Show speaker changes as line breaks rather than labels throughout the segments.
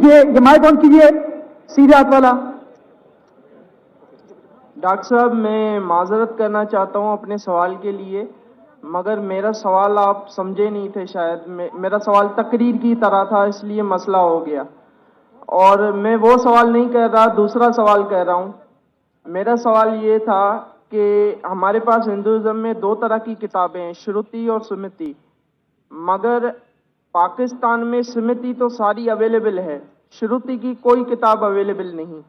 ये mic on कीजिए, सीधे हाथ वाला।
डॉक्टर साहब, मैं माजरत करना चाहता हूं अपने सवाल के लिए, मगर मेरा सवाल आप समझे नहीं थे शायद। मेरा सवाल तकरीर की तरह था, इसलिए मसला हो गया। और मैं वो सवाल नहीं कर रहा, दूसरा सवाल कह रहा हूं। मेरा सवाल ये था कि हमारे पास हिंदुइज्म में दो तरह की किताबें हैं, श्रुति और स्मृति। मगर पाकिस्तान में स्मृति तो सारी अवेलेबल है, श्रुति की कोई किताब अवेलेबल नहीं।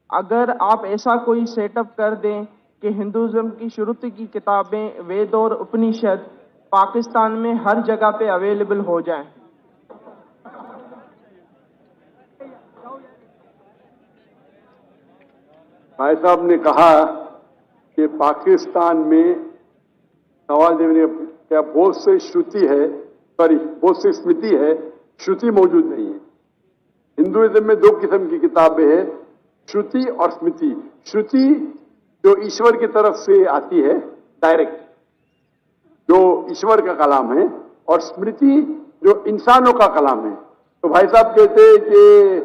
अगर आप ऐसा कोई सेटअप कर दें कि हिंदुइज्म की श्रुति की किताबें, वेद और उपनिषद पाकिस्तान में हर जगह पे अवेलेबल हो जाएं।
भाई साहब ने कहा कि पाकिस्तान में सवाल देने क्या बहुत से श्रुति है, सॉरी बहुत से स्मृति है, श्रुति मौजूद नहीं है। हिंदुइज्म में दो किस्म की किताबें हैं, श्रुति और स्मृति। श्रुति जो ईश्वर की तरफ से आती है डायरेक्ट, जो ईश्वर का कलाम है, और स्मृति जो इंसानों का कलाम है। तो भाई साहब कहते हैं कि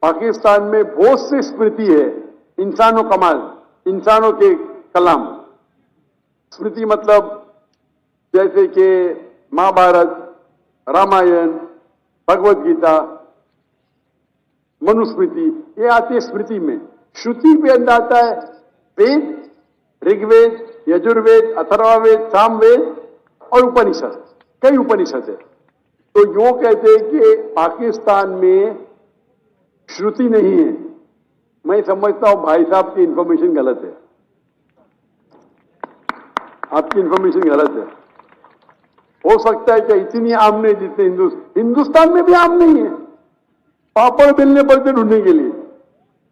पाकिस्तान में बहुत से स्मृति है, इंसानों कमाल, इंसानों के कलाम। स्मृति मतलब जैसे कि महाभारत, रामायण, भगवत गीता, मनुस्मृति, ये आती है स्मृति में। श्रुति पे अंदर आता है वेद, ऋग्वेद, यजुर्वेद, अथर्ववेद, सामवेद और उपनिषद, कई उपनिषद है। तो यो कहते हैं कि पाकिस्तान में श्रुति नहीं है। मैं समझता हूं भाई साहब की इंफॉर्मेशन गलत है, आपकी इंफॉर्मेशन गलत है। हो सकता है कि इतनी आम नहीं जितने हिंदुस्तान में भी आम नहीं है। पापड़ बेलने पड़ते ढूंढने के लिए,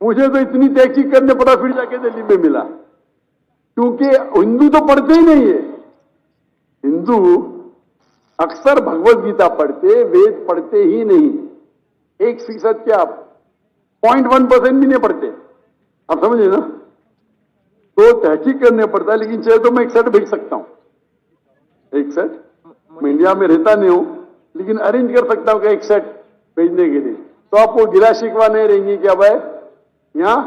मुझे तो इतनी तहकीक करने पड़ा, फिर जाके दिल्ली में मिला। क्योंकि हिंदू तो पढ़ते ही नहीं है। हिंदू अक्सर भगवत गीता पढ़ते, वेद पढ़ते ही नहीं। 1% क्या 0.1% भी नहीं पढ़ते, आप समझे ना। तो तहकीक करने पड़ता है, लेकिन चाहे तो मैं एक सेट भेज सकता हूं। एक सेट मैं इंडिया में रहता नहीं हूं, लेकिन अरेंज कर सकता हूं कि एक सेट भेजने के लिए। तो आपको गिला शिकवा नहीं रहेंगी कि अब यहां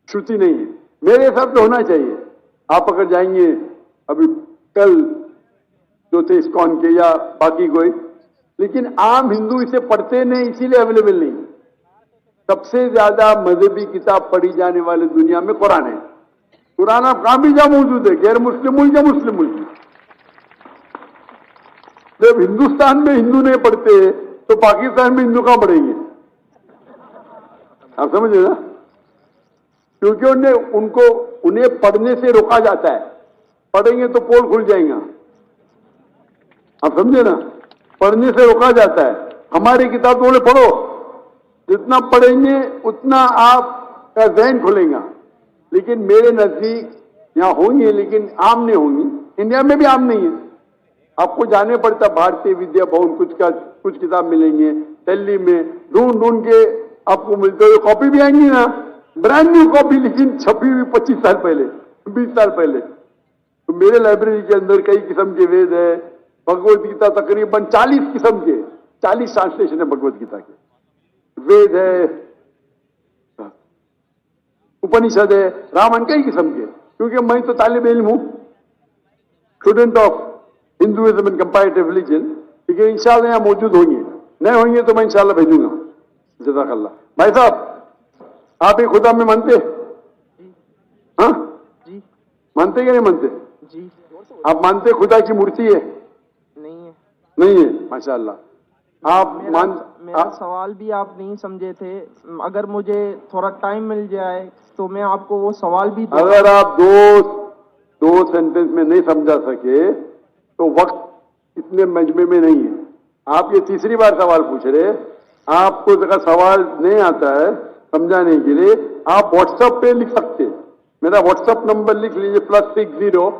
श्रुति नहीं है। मेरे हिसाब से होना चाहिए। आप अगर जाएंगे अभी कल जो थे इस्कॉन के या बाकी कोई, लेकिन आम हिंदू इसे पढ़ते नहीं, इसीलिए अवेलेबल नहीं। सबसे ज्यादा मजहबी किताब पढ़ी जाने वाली दुनिया में कुरान है। कुरान आप कहां भी जा मौजूद है, गैर मुस्लिम मुल्क या मुस्लिम मुल्क। जब हिंदुस्तान में हिंदू नहीं पढ़ते तो पाकिस्तान में हिंदू कहां पढ़ेंगे, आप समझे ना। क्योंकि उन्हें पढ़ने से रोका जाता है। पढ़ेंगे तो पोल खुल जाएगा, आप समझे ना। पढ़ने से रोका जाता है। हमारी किताब तो बोले पढ़ो, जितना पढ़ेंगे उतना आपका ज़हन खुलेगा। लेकिन मेरे नजदीक यहां होंगी, लेकिन आम नहीं होंगी। इंडिया में भी आम नहीं है। आपको जाने पड़ता भारतीय विद्या भवन, कुछ किताब मिलेंगे दिल्ली में, ढूंढ के आपको मिलते हुए। कॉपी भी आएंगी ना, ब्रांड न्यू कॉपी, लेकिन छपी हुई 25 साल पहले, 20 साल पहले। तो मेरे लाइब्रेरी के अंदर कई किस्म के वेद है, भगवत गीता तकरीबन 40 किस्म के, 40 ट्रांसलेशन है भगवत गीता के। वेद है, उपनिषद है, रामायण, कई किस्म के। क्योंकि मैं तो तालिब इल्म हूं, student of Hinduism and comparative religion. लेकिन इंशाल्लाह यहां मौजूद होंगे, नहीं होंगे तो मैं इंशाल्लाह भेजूंगा। जज़ाकल्लाह। भाई साहब, आप ही खुदा में मानते? हाँ
जी।
मानते कि नहीं मानते?
जी।
आप मानते खुदा की मूर्ति है?
नहीं है।
नहीं है, माशाअल्लाह। आप
मेरा सवाल भी आप नहीं समझे थे। अगर मुझे थोड़ा टाइम मिल जाए तो मैं आपको वो सवाल भी
अगर आप दो सेंटेंस में नहीं समझा सके तो वक्त इतने मजमे में नहीं है। आप ये तीसरी बार सवाल पूछ रहे। आपको अगर सवाल नहीं आता है समझाने के लिए, आप व्हाट्सएप पे लिख सकते हैं। मेरा व्हाट्सएप नंबर लिख लीजिए, +60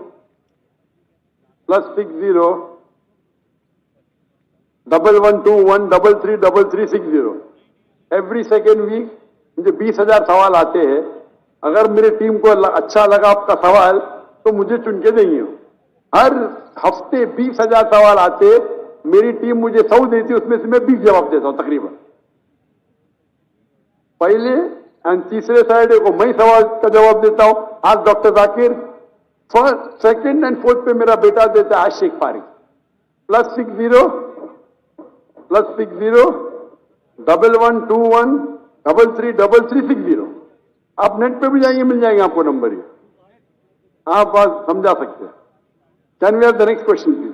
1121333360। एवरी सेकेंड वीक मुझे 20,000 सवाल आते हैं। अगर मेरी टीम को अच्छा लगा आपका सवाल तो मुझे चुन के देंगे। हर हफ्ते 20,000 सवाल आते, मेरी टीम मुझे 100 देती है, उसमें से मैं 20 जवाब देता हूं तकरीबन पहले, और तीसरे सैटरडे को मैं सवाल का जवाब देता हूं। आज doctor Zakir first, second and fourth पे मेरा बेटा देता है आज शेख फारिक। +60 +1121 333360। आप नेट पे भी जाएंगे, मिल जाएंगे आपको नंबर ये, आप बात समझा सकते हैं। Can we have the next question please?